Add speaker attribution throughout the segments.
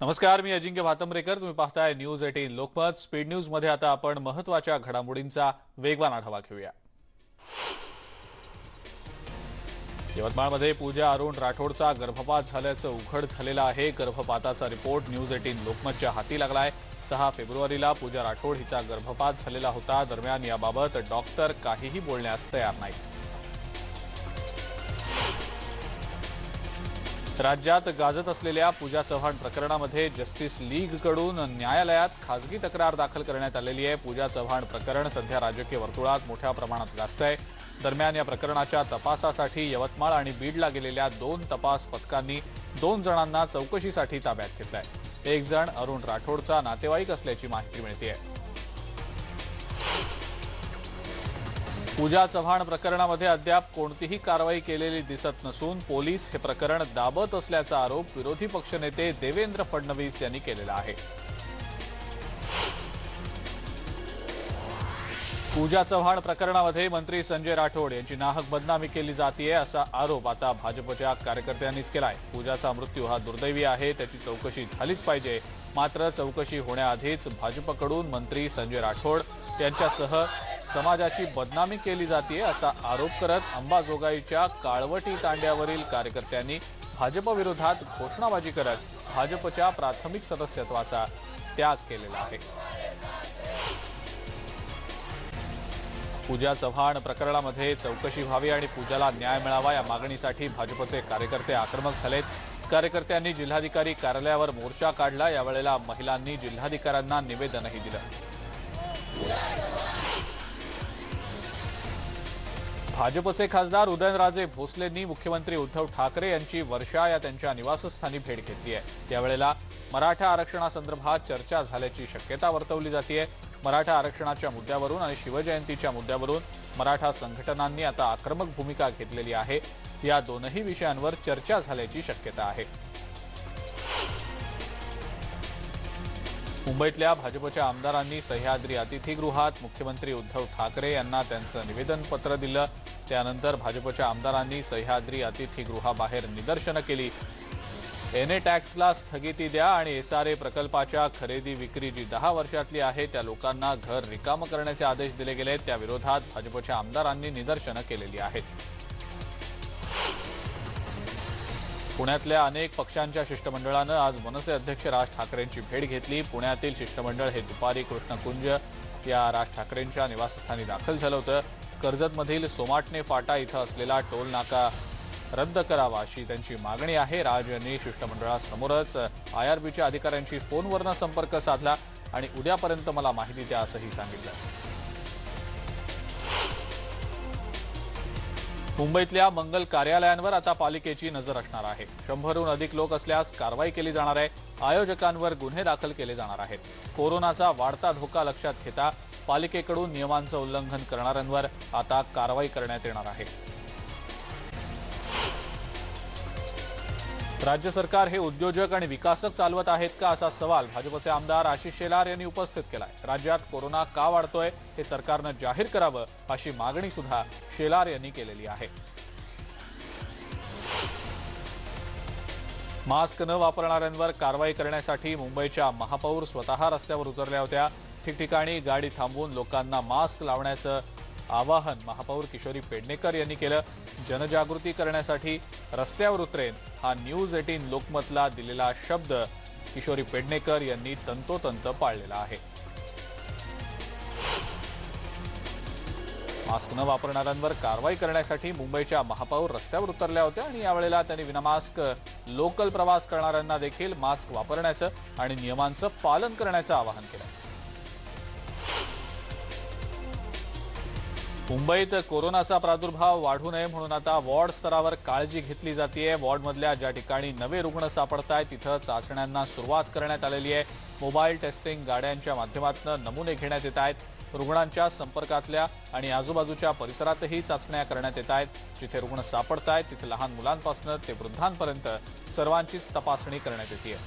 Speaker 1: नमस्कार, मी अजिंक्य भातंब्रेकर. तुम्ही पाहताय न्यूज 18 लोकमत. स्पीड न्यूज मध्ये आता आपण महत्त्वाच्या घडामोडींचा वेगवान आढावा घेऊया. यवतमाळमध्ये पूजा अरुण राठोडचा गर्भपात झाल्याचं उघड झालेलं आहे. गर्भपाताचा रिपोर्ट न्यूज 18 लोकमतच्या हाती लागलाय. 6 फेब्रुवारीला पूजा राठोड हिचा गर्भपात झालेला होता. दरम्यान याबाबत डॉक्टर काहीही बोलण्यास तयार नाही. राज्यात गाजत असलेल्या पूजा चव्हाण प्रकरणामध्ये जस्टिस लीगकडून न्यायालयात खासगी तक्रार दाखल करण्यात आलेली आहे. पूजा चव्हाण प्रकरण सध्या राजकीय वर्तुळात मोठ्या प्रमाणात गाजतंय. दरम्यान या प्रकरणाच्या तपासासाठी यवतमाळ आणि बीडला गेलेल्या 2 तपास पथकांनी 2 जणांना चौकशीसाठी ताब्यात घेतलंय. एक जण अरुण राठोडचा नातेवाईक असल्याची माहिती मिळतेय. पूजा चव्हाण प्रकरणामध्ये अद्याप कोणतीही कारवाई केलेली दिसत नसून पोलीस हे प्रकरण दाबत असल्याचा आरोप विरोधी पक्षनेते देवेंद्र फडणवीस यांनी केलेला आहे. पूजा चव्हाण प्रकरणामध्ये मंत्री संजय राठोड यांची नाहक बदनामी केली जाते असा आरोप आता भाजपच्या कार्यकर्त्यांनीच केलाय. पूजाचा मृत्यू हा दुर्दैवी आहे, त्याची चौकशी झालीच पाहिजे. मात्र चौकशी होण्याआधीच भाजपकडून मंत्री संजय राठोड यांच्यासह समाजाची बदनामी केली जाते असा आरोप करत अंबाजोगाईच्या काळवटी तांड्यावरील कार्यकर्त्यांनी भाजपविरोधात घोषणाबाजी करत भाजपच्या प्राथमिक सदस्यत्वाचा त्याग केलेला आहे. पूजा चव्हाण प्रकरणामध्ये चौकशी व्हावी आणि पूजाला न्याय मिळावा या मागणीसाठी भाजपचे कार्यकर्ते आक्रमक झालेत. कार्यकर्त्यांनी जिल्हाधिकारी कार्यालयावर मोर्चा काढला. यावेळेला महिलांनी जिल्हाधिकाऱ्यांना निवेदनही दिलं. भाजपचे खासदार उदयनराजे भोसलेंनी मुख्यमंत्री उद्धव ठाकरे यांची वर्षा या त्यांच्या निवासस्थानी भेट घेतली आहे. यावेळेला मराठा आरक्षणासंदर्भात चर्चा झाल्याची शक्यता वर्तवली जाते. मराठा आरक्षणाच्या मुद्द्यावरून आणि शिवजयंतीच्या मुद्द्यावरून मराठा संघटनांनी आता आक्रमक भूमिका घेतलेली आहे. या दोनही विषयांवर चर्चा झाल्याची शक्यता आहे. मुंबईतल्या भाजपच्या आमदारांनी सह्याद्री अतिथीगृहात मुख्यमंत्री उद्धव ठाकरे यांना त्यांचं निवेदनपत्र दिलं. त्यानंतर भाजपच्या आमदारांनी सह्याद्री अतिथीगृहाबाहेर निदर्शनं केली. एनए टॅक्सला स्थगिती द्या आणि एसआरए प्रकल्पाच्या खरेदी विक्री जी 10 वर्षातली आहे त्या लोकांना घर रिकामं करण्याचे आदेश दिले गेले. त्या विरोधात भाजपच्या आमदारांनी निदर्शनं केलेली आहेत. पुण्यातल्या अनेक पक्षांच्या शिष्टमंडळानं आज मनसे अध्यक्ष राज ठाकरेंची भेट घेतली. पुण्यातील शिष्टमंडळ हे दुपारी कृष्णकुंज या राज ठाकरेंच्या निवासस्थानी दाखल झालं होतं. कर्जतमधील सोमाटणे फाटा इथं असलेला टोल नाका रद्द करावा अशी त्यांची मागणी आहे. राज यांनी शिष्टमंडळासमोरच आयआरबीच्या अधिकाऱ्यांशी फोनवरनं संपर्क साधला आणि उद्यापर्यंत मला माहिती द्या असंही सांगितलं. मुंबईतल्या मंगल कार्यालयांवर आता पालिकेची नजर असणार आहे. 100हून अधिक लोक असल्यास कारवाई केली जाणार आहे. आयोजकांवर गुन्हे दाखल केले जाणार आहेत. कोरोनाचा वाढता धोका लक्षात घेता पालिकेकडून नियमांचं उल्लंघन करणाऱ्यांवर आता कारवाई करण्यात येणार आहे. राज्य सरकार हे उद्योजक आणि विकासक चालवत आहेत का असा सवाल भाजपचे आमदार आशिष शेलार यांनी उपस्थित केलाय. राज्यात कोरोना का वाढतोय हे सरकारनं जाहीर करावं अशी मागणी सुद्धा शेलार यांनी केलेली आहे. मास्क न वापरणाऱ्यांवर कारवाई करण्यासाठी मुंबईच्या महापौर स्वतः रस्त्यावर उतरल्या होत्या. ठिकठिकाणी गाडी थांबवून लोकांना मास्क लावण्याचं आवाहन महापौर किशोरी पेडणेकर यांनी केलं. जनजागृती करण्यासाठी रस्त्यावर उतरेन हा न्यूज 18 लोकमतला दिलेला शब्द किशोरी पेडणेकर यांनी तंतोतंत पाळलेला आहे. मास्क न वापरणाऱ्यांवर कारवाई करण्यासाठी मुंबईच्या महापौर रस्त्यावर उतरल्या होत्या आणि यावेळेला त्यांनी विनामास्क लोकल प्रवास करणाऱ्यांना देखील मास्क वापरण्याचं आणि नियमांचं पालन करण्याचं आवाहन केलं. मुंबईत कोरोनाचा प्रादुर्भाव वाढू नये म्हणून आता वॉर्ड स्तरावर काळजी घेतली जाते. वॉर्डमधल्या ज्या ठिकाणी नवे रुग्ण सापडत आहेत तिथं चाचण्यांना सुरुवात करण्यात आलेली आहे. मोबाईल टेस्टिंग गाड्यांच्या माध्यमातून नमुने घेण्यात येत आहेत. रुग्णांच्या संपर्कातल्या आणि आजूबाजूच्या परिसरातही चाचण्या करण्यात येत आहेत. जिथे रुग्ण सापडत आहेत तिथे लहान मुलांपासून ते वृद्धांपर्यंत सर्वांचीच तपासणी करण्यात येते.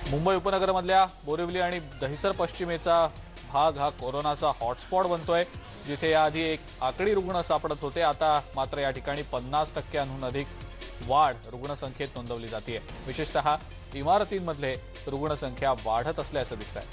Speaker 1: मुंबई उपनगरमधल्या बोरिवली आणि दहिसर पश्चिमेचा भाग हा कोरोनाचा हॉटस्पॉट बनतोय. जिथे याआधी एक आकडी रुग्ण सापडत होते, आता मात्र या ठिकाणी 50%हून अधिक वाढ रुग्णसंख्येत नोंदवली जाते। विशेषतः इमारतींमध्ये रुग्णसंख्या वाढत असल्याचं दिसतंय।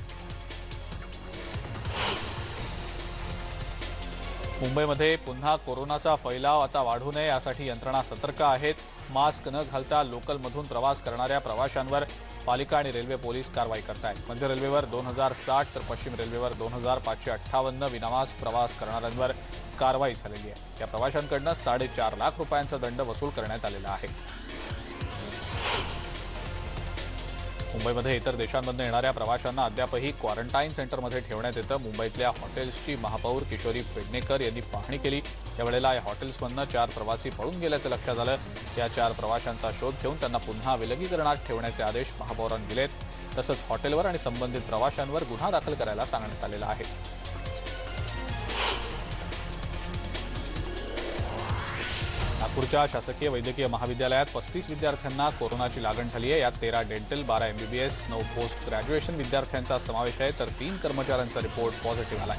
Speaker 1: मुंबईमध्ये पुन्हा कोरोनाचा फैलाव आता वाढू नये यासाठी यंत्रणा सतर्क आहेत। मास्क न घालता लोकलमधून प्रवास करणाऱ्या प्रवाशांवर पालिका आणि रेल्वे पोलीस कारवाई करतायत। मध्य रेल्वेवर 2060 तर पश्चिम रेल्वेवर 2558 विनामास्क प्रवास करणाऱ्यांवर कारवाई झालेली आहे। या प्रवाशांकडून 4.5 लाख रुपयांचा दंड वसूल करण्यात आलेला आहे। मुंबईमध्ये इतर देशांमधून येणाऱ्या प्रवाशांना अद्यापही क्वारंटाईन सेंटरमध्ये ठेवण्यात येतं। मुंबईतल्या हॉटेल्सची महापौर किशोरी पेडणेकर यांनी पाहणी केली। यावेळेला या हॉटेल्समधून 4 प्रवासी पळून गेल्याचं लक्षात आलं। या 4 प्रवाशांचा शोध घेऊन त्यांना पुन्हा विलगीकरणात ठेवण्याचे आदेश महापौरांनी दिलेत। तसंच हॉटेलवर आणि संबंधित प्रवाशांवर गुन्हा दाखल करायला सांगण्यात आलेला आहे। नागपूरच्या शासकीय वैद्यकीय महाविद्यालयात 35 विद्यार्थ्यांना कोरोनाची लागण झाली आहे। यात 13 डेंटल, 12 MBBS, 9 पोस्ट ग्रॅज्युएशन विद्यार्थ्यांचा समावेश आहे, तर 3 कर्मचाऱ्यांचा रिपोर्ट पॉझिटिव्ह आलाय।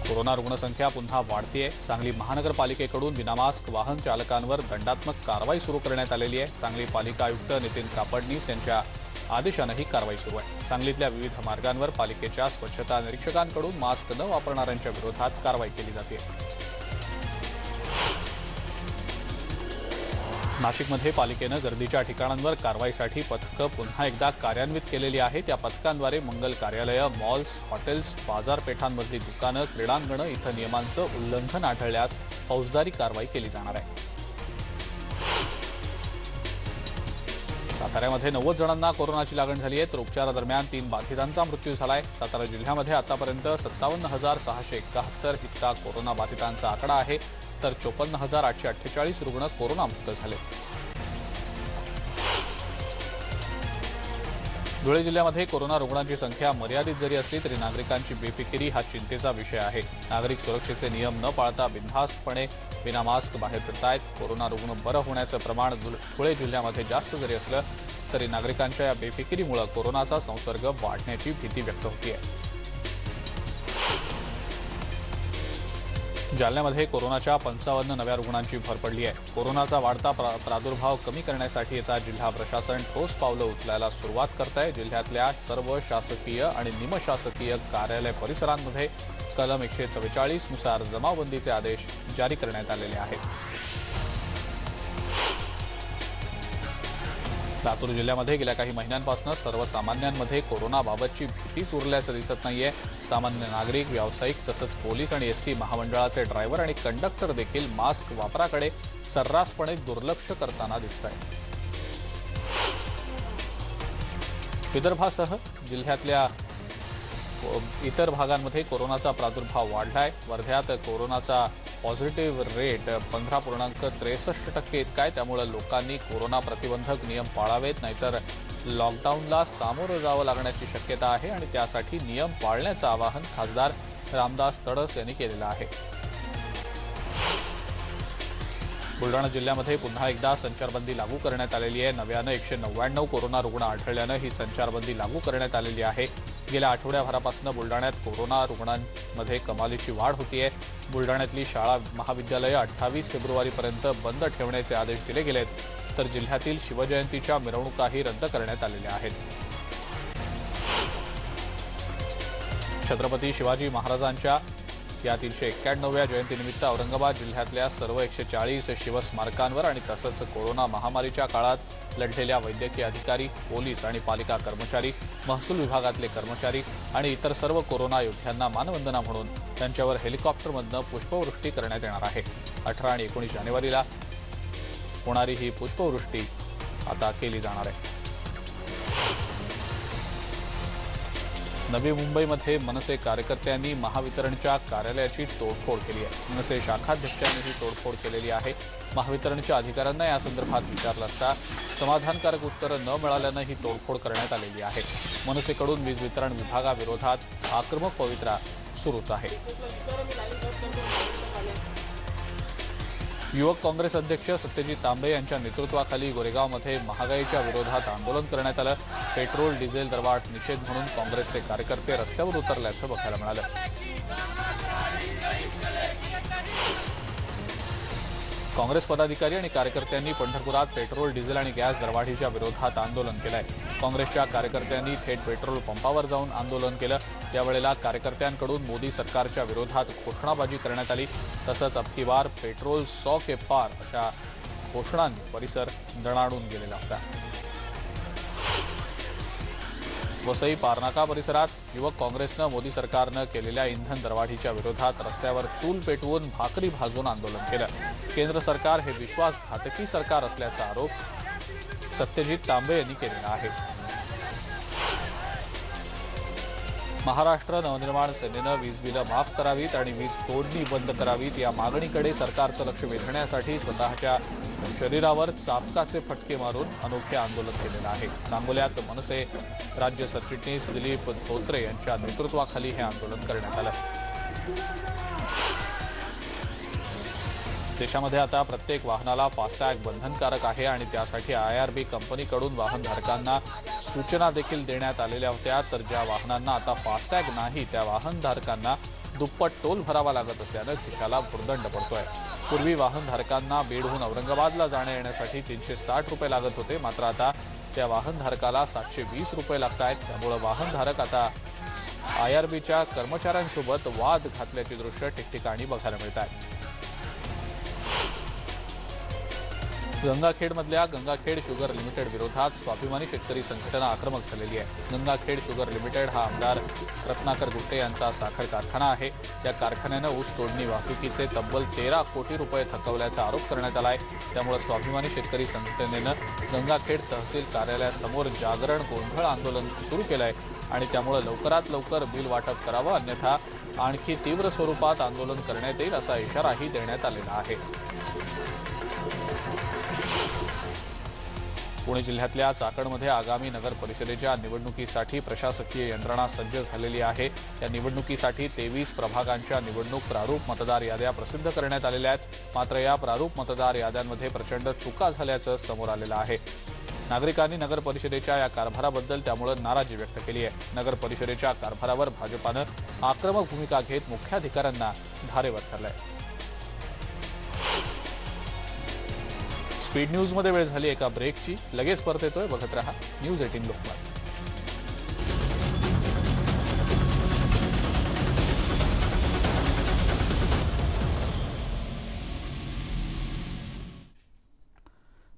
Speaker 1: कोरोना रुग्णसंख्या पुन्हा वाढतेय। सांगली महानगरपालिकेकडून विनामास्क वाहन चालकांवर दंडात्मक कारवाई सुरू करण्यात आलेली आहे। सांगली पालिका आयुक्त नितीन कापडनीस यांच्या आदेशाने ही कारवाई सुरू आहे। सांगलीतल्या विविध मार्गांवर पालिकेच्या स्वच्छता निरीक्षकांकडून मास्क न वापरणाऱ्यांच्या विरोधात कारवाई केली जाते। नाशिकमध्ये पालिकेनं गर्दीच्या ठिकाणांवर कारवाईसाठी पथकं पुन्हा एकदा कार्यान्वित केलेली आहेत। या पथकांद्वारे मंगल कार्यालयं, मॉल्स, हॉटेल्स, बाजारपेठांमधली दुकानं, क्रीडांगणं इथं नियमांचं उल्लंघन आढळल्यास फौजदारी कारवाई केली जाणार आहे। साताऱ्यामध्ये 90 जणांना कोरोनाची लागण झाली आहे, तर उपचारादरम्यान 3 बाधितांचा मृत्यू झालाय। सातारा जिल्ह्यामध्ये आतापर्यंत 57,671 इतका कोरोना बाधितांचा आकडा आहे, तर 54,848 रुग्ण कोरोनामुक्त झाले। धुळे जिल्ह्यामध्ये कोरोना रुग्णांची संख्या मर्यादित जरी असली तरी नागरिकांची बेफिकिरी हा चिंतेचा विषय आहे। नागरिक सुरक्षेचे नियम न पाळता बिनधास्तपणे विनामास्क बाहेर फिरतायत। कोरोना रुग्ण बरं होण्याचं प्रमाण धुळे जिल्ह्यामध्ये जास्त जरी असलं तरी नागरिकांच्या या बेफिकिरीमुळे कोरोनाचा संसर्ग वाढण्याची भीती व्यक्त होतीये। जालन्यामध्ये कोरोनाच्या 55 नव्या रुग्णांची भर पडली आहे। कोरोनाचा वाढता प्रादुर्भाव कमी करण्यासाठी आता जिल्हा प्रशासन ठोस पावलं उचलायला सुरुवात करत आहे। जिल्ह्यातल्या सर्व शासकीय आणि निमशासकीय कार्यालय परिसरांमध्ये कलम 144 नुसार जमावबंदीचे आदेश जारी करण्यात आलेले आहेत। लातूर जिल्ह्यामध्ये गेल्या काही महिन्यांपासून सर्वसामान्यांमध्ये कोरोनाबाबतची भीतीच उरल्याचं दिसत नाहीये। सामान्य नागरिक, व्यावसायिक तसंच पोलीस आणि एसटी महामंडळाचे ड्रायव्हर आणि कंडक्टर देखील मास्क वापराकडे सर्रासपणे दुर्लक्ष करताना दिसत आहेत। विदर्भासह जिल्ह्यातल्या इतर भागांमध्ये कोरोनाचा प्रादुर्भाव वाढलाय। वर्ध्यात कोरोनाचा पॉझिटिव्ह रेट 15.63% इतका आहे। त्यामुळे लोकांनी कोरोना प्रतिबंधक नियम पाळावेत, नाहीतर लॉकडाऊनला सामोरं जावं लागण्याची शक्यता आहे आणि त्यासाठी नियम पाळण्याचं आवाहन खासदार रामदास तडस यांनी केलेलं आहे। बुलढाणा जिल्ह्यामध्ये पुन्हा एकदा संचारबंदी लागू करण्यात आलेली आहे। नव्यानं 199 कोरोना रुग्ण आढळल्यानं ही संचारबंदी लागू करण्यात आलेली आहे। गेल्या आठवड्याभरापासून बुलढाण्यात कोरोना रुग्णांमध्ये कमालीची वाढ होतीये। बुलढाण्यातली शाळा महाविद्यालयं 28 फेब्रुवारीपर्यंत बंद ठेवण्याचे आदेश दिले गेलेत, तर जिल्ह्यातील शिवजयंतीच्या मिरवणुकाही रद्द करण्यात आलेल्या आहेत। छत्रपती शिवाजी महाराजांच्या या 391व्या जयंतीनिमित्त औरंगाबाद जिल्ह्यातल्या सर्व 140 शिवस्मारकांवर आणि तसंच कोरोना महामारीच्या काळात लढलेल्या वैद्यकीय अधिकारी, पोलीस आणि पालिका कर्मचारी, महसूल विभागातले कर्मचारी आणि इतर सर्व कोरोना योद्ध्यांना मानवंदना म्हणून त्यांच्यावर हेलिकॉप्टरमधनं पुष्पवृष्टी करण्यात येणार आहे। 18 आणि 19 जानेवारीला होणारी ही पुष्पवृष्टी आता केली जाणार आहे। नवी मुंबईमध्ये मनसे कार्यकर्त्यांनी महावितरणच्या कार्यालयाची तोडफोड केली आहे। मनसे शाखाध्यक्षांनी ही तोडफोड केलेली आहे। महावितरणच्या अधिकाऱ्यांना या संदर्भात विचारलं असता समाधानकारक उत्तरं न मिळाल्यानं ही तोडफोड करण्यात आलेली आहे। मनसेकडून वीज वितरण विभागाविरोधात आक्रमक पवित्रा सुरूच आहे। युवक काँग्रेस अध्यक्ष सत्यजित तांबे यांच्या नेतृत्वाखाली गोरेगावमध्ये महागाईच्या विरोधात आंदोलन करण्यात आलं। पेट्रोल डिझेल दरवाढ निषेध म्हणून काँग्रेसचे कार्यकर्ते रस्त्यावर उतरल्याचं बघायला मिळालं। काँग्रेस पदाधिकारी आणि कार्यकर्त्यांनी पंढरपुरात पेट्रोल, डिझेल आणि गॅस दरवाढीच्या विरोधात आंदोलन केलंय। काँग्रेसच्या कार्यकर्त्यांनी थेट पेट्रोल पंपावर जाऊन आंदोलन केलं। यावेळेला कार्यकर्त्यांकडून मोदी सरकारच्या विरोधात घोषणाबाजी करण्यात आली। तसंच अब की बार पेट्रोल 100 के पार अशा घोषणांनी परिसर दणाणून गेलेला होता। वसई पारनाका परिसरात युवक काँग्रेसनं मोदी सरकारनं केलेल्या इंधन दरवाढीच्या विरोधात रस्त्यावर चूल पेटवून भाकरी भाजून आंदोलन केलं। केंद्र सरकार हे विश्वासघातकी सरकार असल्याचा आरोप सत्यजित तांबे यांनी केलेला आहे। महाराष्ट्र नवनिर्माण सेनेनं वीज बिलं माफ करावीत आणि वीज तोडणी बंद करावीत या मागणीकडे सरकारचं लक्ष वेधण्यासाठी स्वतःच्या शरीरावर चाबकाचे फटके मारून अनोखे आंदोलन केलेलं आहे। सांगोल्यात मनसे राज्य सरचिटणीस दिलीप धोत्रे यांच्या नेतृत्वाखाली हे आंदोलन करण्यात आलं। देशामध्ये आता प्रत्येक वाहनाला फास्टॅग बंधनकारक आहे आणि त्यासाठी IRB कंपनीकडून वाहनधारकांना सूचना देखील देण्यात आलेल्या होत्या। तर ज्या वाहनांना आता फास्टॅग नाही त्या वाहनधारकांना दुप्पट टोल भरावा लागत असल्यानं खिशाला भुर्दंड पडतोय। पूर्वी वाहनधारकांना बीडहून औरंगाबादला जाण्या येण्यासाठी 360 रुपये लागत होते, मात्र आता त्या वाहनधारकाला 720 रुपये लागत आहेत। त्यामुळे वाहनधारक आता IRBच्या कर्मचाऱ्यांसोबत वाद घातल्याची दृश्य ठिकठिकाणी बघायला मिळत आहेत। गंगाखेडमधल्या गंगाखेड शुगर लिमिटेड विरोधात स्वाभिमानी शेतकरी संघटना आक्रमक झालेली आहे। गंगाखेड शुगर लिमिटेड हा आमदार रत्नाकर गुट्टे यांचा साखर कारखाना आहे। या कारखान्यानं ऊस तोडणी वाहतुकीचे तब्बल 13 कोटी रुपये थकवल्याचा आरोप करण्यात आला आहे। त्यामुळे स्वाभिमानी शेतकरी संघटनेनं गंगाखेड तहसील कार्यालयासमोर जागरण गोंधळ आंदोलन सुरू केलं आहे आणि त्यामुळे लवकरात लवकर बिल वाटप करावं, अन्यथा आणखी तीव्र स्वरूपात आंदोलन करण्यात येईल असा इशाराही देण्यात आलेला आहे। पुणे जिल्ह्यातल्या चाकणमध्ये आगामी नगर परिषदेच्या निवडणुकीसाठी प्रशासकीय यंत्रणा सज्ज झालेली आहे। या निवडणुकीसाठी 23 प्रभागांच्या निवडणूक प्रारूप मतदार याद्या प्रसिद्ध करण्यात आलेल्या आहेत। मात्र या प्रारूप मतदार याद्यांमध्ये प्रचंड चुका झाल्याचं समोर आलेलं आहे। नागरिकांनी नगर परिषदेच्या या कारभाराबद्दल त्यामुळे नाराजी व्यक्त केली आहे। नगर परिषदेच्या कारभारावर भाजपानं आक्रमक भूमिका घेत मुख्याधिकाऱ्यांना धारेवर धरलंय। स्पीड न्यूज मध्ये वेळ झाली एका ब्रेकची, लगेच परत येतोय, बघत रहा न्यूज 18 लोकमत।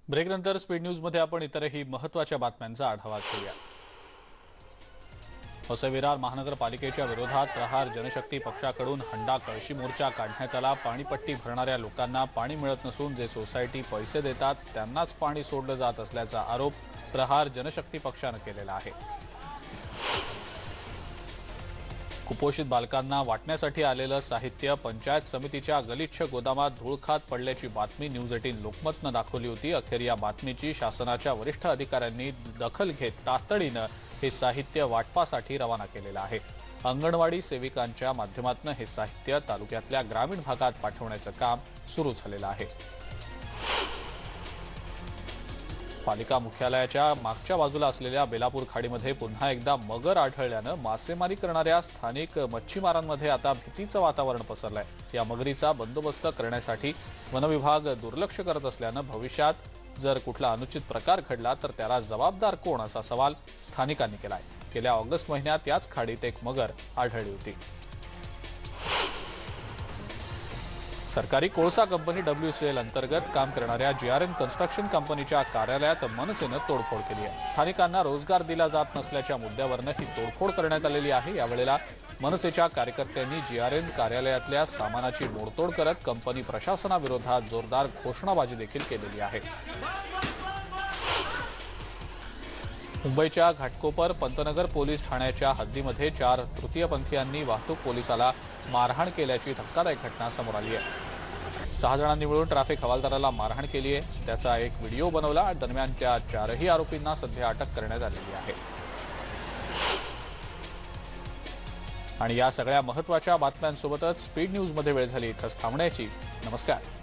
Speaker 1: ब्रेकनंतर स्पीड न्यूज मध्ये आपण इतरही महत्त्वाच्या बातम्यांचा आढावा घेऊया। वसई विरार महानगरपालिकेच्या विरोधात प्रहार जनशक्ती पक्षाकडून हंडा कळशी मोर्चा काढण्यात आला। पाणीपट्टी भरणाऱ्या लोकांना पाणी मिळत नसून जे सोसायटी पैसे देतात त्यांनाच पाणी सोडलं जात असल्याचा आरोप प्रहार जनशक्ती पक्षानं केलेला आहे। कुपोषित बालकांना वाटण्यासाठी आलेलं साहित्य पंचायत समितीच्या गलिच्छ गोदामात धूळ खात पडल्याची बातमी न्यूज 18 लोकमतनं दाखवली होती। अखेर या बातमीची शासनाच्या वरिष्ठ अधिकाऱ्यांनी दखल घेत तातडीनं हे साहित्य वाटपासाठी रवाना केलेलं आहे। अंगणवाडी सेविकांच्या माध्यमातून हे साहित्य तालुक्यातल्या ग्रामीण भागात पाठवण्याचं काम सुरू झालेलं आहे। पालिका मुख्यालयाच्या मागच्या बाजूला असलेल्या बेलापूर खाडीमध्ये पुन्हा एकदा मगर आढळल्यानं मासेमारी करणाऱ्या स्थानिक मच्छीमारांमध्ये आता भीतीचं वातावरण पसरलंय। या मगरीचा बंदोबस्त करण्यासाठी वनविभाग दुर्लक्ष करत असल्यानं भविष्यात जर कुठला अनुचित प्रकार घडला तर त्याला जबाबदार कोण असा सवाल स्थानिकांनी केलाय। गेल्या ऑगस्ट महिन्यात याच खाडीत एक मगर आढळली होती। सरकारी कोळसा कंपनी WCL अंतर्गत काम करणाऱ्या GRN कन्स्ट्रक्शन कंपनीच्या कार्यालयात मनसेनं तोडफोड केली आहे। स्थानिकांना रोजगार दिला जात नसल्याच्या मुद्द्यावरून ही तोडफोड करण्यात आलेली आहे। यावेळेला मनसेच्या कार्यकर्त्यांनी GRN कार्यालयातल्या सामानाची मोडतोड करत कंपनी प्रशासनाविरोधात जोरदार घोषणाबाजी देखील केलेली आहे। मुंबईच्या घाटकोपर पंतनगर पोलीस ठाण्याच्या हद्दीमध्ये 4 तृतीयपंथीयांनी वाहतूक पोलिसाला मारहाण केल्याची धक्कादायक घटना समोर आली आहे। 6 जणांनी मिळून ट्रॅफिक हवालदाराला मारहाण केली आहे। त्याचा एक व्हिडिओ बनवला। दरम्यान त्या 4ही आरोपींना सध्या अटक करण्यात आलेली आहे। आणि या सगळ्या महत्त्वाच्या बातम्यांसोबतच स्पीड न्यूज मध्ये वेळ झाली इथंच थांबण्याची। नमस्कार।